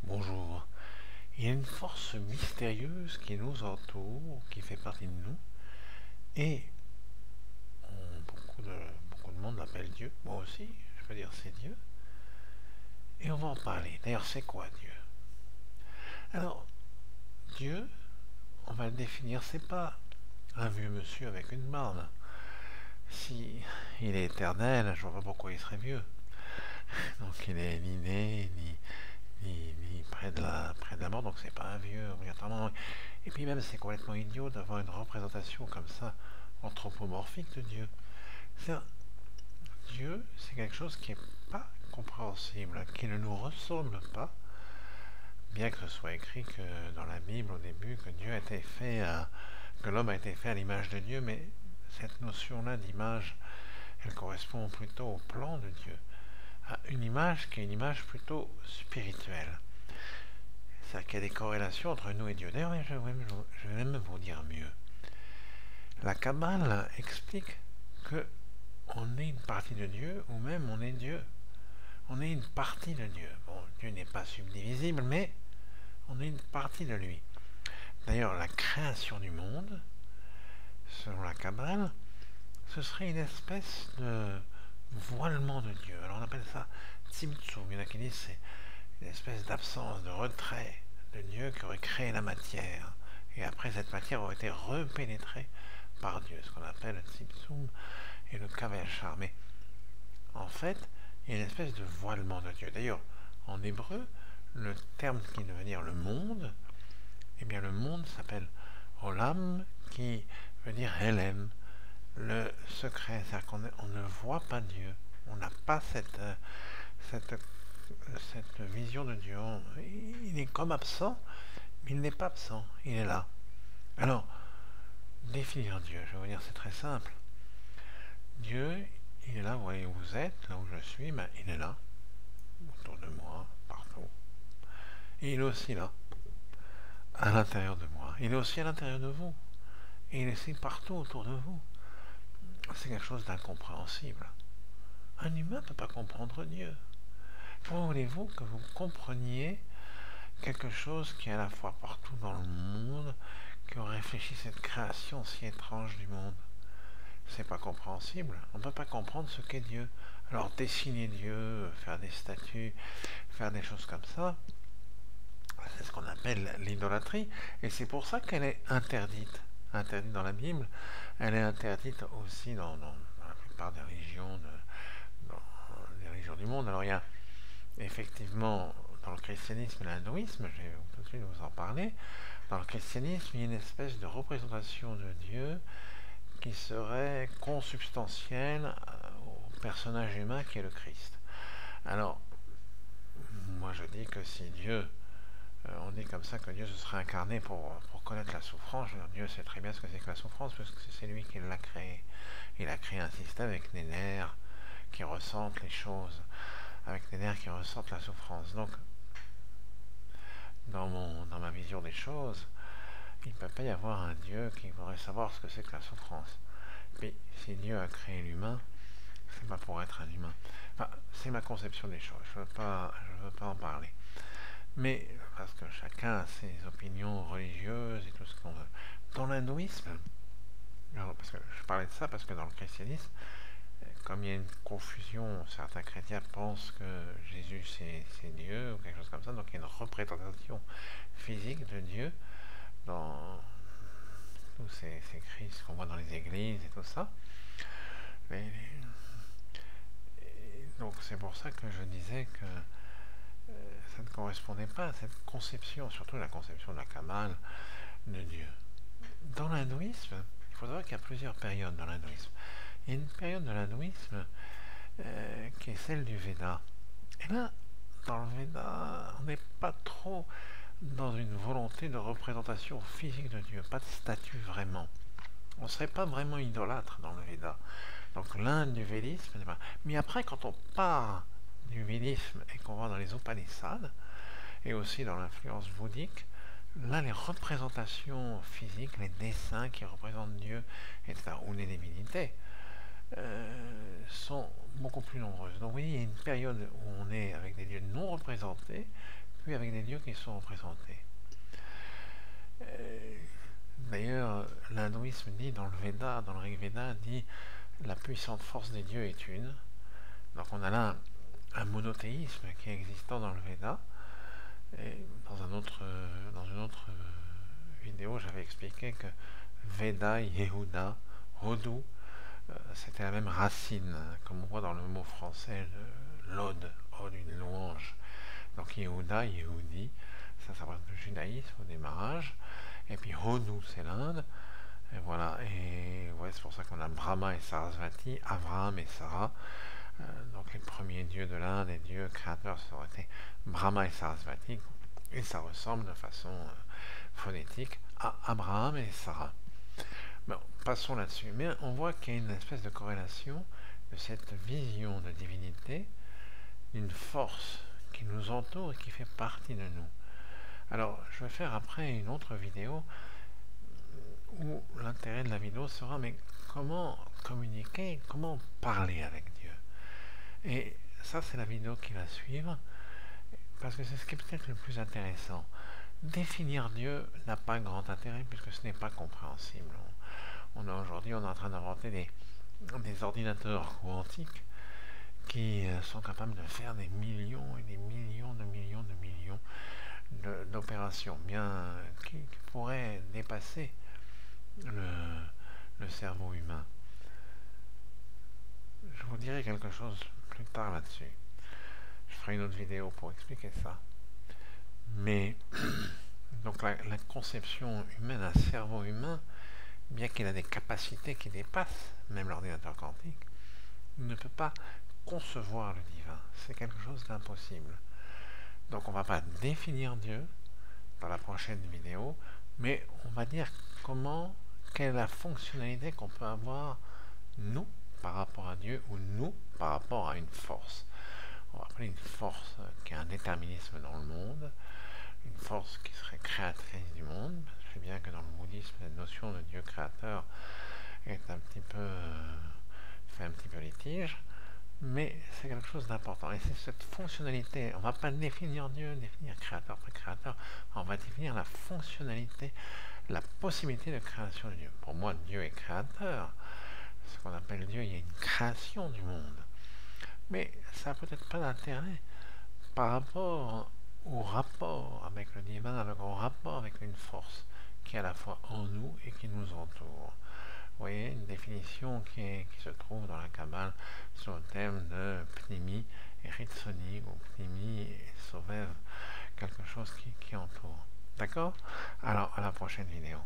Bonjour. Il y a une force mystérieuse qui nous entoure, qui fait partie de nous, et beaucoup de monde l'appelle Dieu. Moi aussi, je peux dire c'est Dieu. Et on va en parler. D'ailleurs, c'est quoi Dieu? Alors, Dieu, on va le définir, c'est pas un vieux monsieur avec une barbe. Si il est éternel, je vois pas pourquoi il serait vieux. Donc il est ni né, ni près de la mort, donc c'est pas un vieux obligatoirement. Et puis même c'est complètement idiot d'avoir une représentation comme ça, anthropomorphique de Dieu. C'est Dieu, c'est quelque chose qui n'est pas compréhensible, qui ne nous ressemble pas, bien que ce soit écrit que dans la Bible au début que Dieu a été fait que l'homme a été fait à l'image de Dieu, mais cette notion-là d'image, elle correspond plutôt au plan de Dieu, à une image qui est une image plutôt spirituelle. C'est-à-dire qu'il y a des corrélations entre nous et Dieu. D'ailleurs, je vais même vous dire mieux. La Kabbale explique que on est une partie de Dieu, ou même on est Dieu. On est une partie de Dieu. Bon, Dieu n'est pas subdivisible, mais on est une partie de lui. D'ailleurs, la création du monde, selon la Kabbale, ce serait une espèce de voilement de Dieu. Alors on appelle ça Tzimtzum. Il y en a qui disent c'est une espèce d'absence, de retrait de Dieu qui aurait créé la matière. Et après, cette matière aurait été repénétrée par Dieu, ce qu'on appelle le Tzimtzum et le Kaveh. Mais en fait, il y a une espèce de voilement de Dieu. D'ailleurs, en hébreu, le terme qui veut dire le monde, eh bien le monde s'appelle Olam, qui veut dire Helem, le secret. C'est-à-dire qu'on ne voit pas Dieu. On n'a pas cette vision de Dieu. Il est comme absent, mais il n'est pas absent. Il est là. Alors, définir Dieu, je vais vous dire, c'est très simple. Dieu, il est là, vous voyez où vous êtes, là où je suis, ben, il est là, autour de moi, partout. Et il est aussi là, à l'intérieur de moi. Il est aussi à l'intérieur de vous. Et il est aussi partout autour de vous. C'est quelque chose d'incompréhensible. Un humain ne peut pas comprendre Dieu. Comment voulez-vous que vous compreniez quelque chose qui est à la fois partout dans le monde, qui aurait réfléchi cette création si étrange du monde? C'est pas compréhensible. On ne peut pas comprendre ce qu'est Dieu. Alors dessiner Dieu, faire des statues, faire des choses comme ça, c'est ce qu'on appelle l'idolâtrie, et c'est pour ça qu'elle est interdite. Interdite dans la Bible, elle est interdite aussi dans la plupart des religions, dans les religions du monde. Alors il y a effectivement dans le christianisme et l'hindouisme, je vais tout de suite vous en parler, dans le christianisme, il y a une espèce de représentation de Dieu qui serait consubstantielle au personnage humain qui est le Christ. Alors, moi je dis que si Dieu, on dit comme ça que Dieu se serait incarné pour connaître la souffrance, Dieu sait très bien ce que c'est que la souffrance, parce que c'est lui qui l'a créé. Il a créé un système avec des nerfs qui ressentent les choses, avec des nerfs qui ressentent la souffrance. Donc, dans ma vision des choses, il ne peut pas y avoir un Dieu qui voudrait savoir ce que c'est que la souffrance. Mais si Dieu a créé l'humain, c'est pas pour être un humain. Enfin, c'est ma conception des choses. Je veux pas en parler. Mais parce que chacun a ses opinions religieuses et tout ce qu'on veut. Dans l'hindouisme, parce que je parlais de ça parce que dans le christianisme, comme il y a une confusion, certains chrétiens pensent que Jésus c'est Dieu ou quelque chose comme ça, donc il y a une représentation physique de Dieu dans tous ces Christ qu'on voit dans les églises et tout ça. Donc c'est pour ça que je disais que ça ne correspondait pas à cette conception, surtout la conception de la Kabbale de Dieu. Dans l'hindouisme, il faut savoir qu'il y a plusieurs périodes dans l'hindouisme. Il y a une période de l'hindouisme qui est celle du Veda. Et là, dans le Veda, on n'est pas trop dans une volonté de représentation physique de Dieu, pas de statue vraiment. On ne serait pas vraiment idolâtre dans le Veda. Donc l'Inde du védisme, mais après quand on part du védisme et qu'on va dans les Upanishads, et aussi dans l'influence bouddhique, là les représentations physiques, les dessins qui représentent Dieu, etc., ou les divinités, sont beaucoup plus nombreuses. Donc vous voyez, il y a une période où on est avec des dieux non représentés, vécu avec des dieux qui sont représentés. D'ailleurs, l'hindouisme dit dans le Veda, dans le Rig Veda, dit la puissante force des dieux est une. Donc on a là un monothéisme qui est existant dans le Veda. Et dans une autre vidéo, j'avais expliqué que Veda, Yehuda, Hodu, c'était la même racine, comme on voit dans le mot français, l'ode, ode, une louange. Donc Yehuda, Yehudi, ça représente le judaïsme au démarrage. Et puis Hodu, c'est l'Inde. Et voilà, et ouais, c'est pour ça qu'on a Brahma et Sarasvati, Abraham et Sarah. Donc les premiers dieux de l'Inde, les dieux créateurs, ça aurait été Brahma et Sarasvati. Et ça ressemble de façon phonétique à Abraham et Sarah. Bon, passons là-dessus. Mais on voit qu'il y a une espèce de corrélation de cette vision de divinité, d'une force qui nous entoure et qui fait partie de nous. Alors, je vais faire après une autre vidéo où l'intérêt de la vidéo sera mais comment communiquer, comment parler avec Dieu. Et ça, c'est la vidéo qui va suivre, parce que c'est ce qui est peut-être le plus intéressant. Définir Dieu n'a pas grand intérêt puisque ce n'est pas compréhensible. Aujourd'hui, on est en train d'inventer des ordinateurs quantiques qui sont capables de faire des millions et des millions d'opérations, bien qui pourraient dépasser le cerveau humain. Je vous dirai quelque chose plus tard là-dessus. Je ferai une autre vidéo pour expliquer ça. Mais donc la conception humaine, un cerveau humain, bien qu'il a des capacités qui dépassent même l'ordinateur quantique, ne peut pas concevoir le divin. C'est quelque chose d'impossible. Donc on ne va pas définir Dieu dans la prochaine vidéo, mais on va dire quelle est la fonctionnalité qu'on peut avoir, nous, par rapport à Dieu, ou nous, par rapport à une force. On va appeler une force qui a un déterminisme dans le monde, une force qui serait créatrice du monde. Je sais bien que dans le bouddhisme, la notion de Dieu créateur est fait un petit peu litige, mais c'est quelque chose d'important. Et c'est cette fonctionnalité, on ne va pas définir Dieu, définir créateur, pas créateur, on va définir la fonctionnalité, la possibilité de création de Dieu. Pour moi, Dieu est créateur. Ce qu'on appelle Dieu, il y a une création du monde. Mais ça n'a peut-être pas d'intérêt par rapport au rapport avec le divin, au rapport avec une force qui est à la fois en nous et qui nous entoure. Vous voyez, une définition qui se trouve dans la Kabbale sur le thème de Pnimi et Ritsoni, ou Pnimi et Sovev, quelque chose qui entoure. D'accord? Alors, à la prochaine vidéo.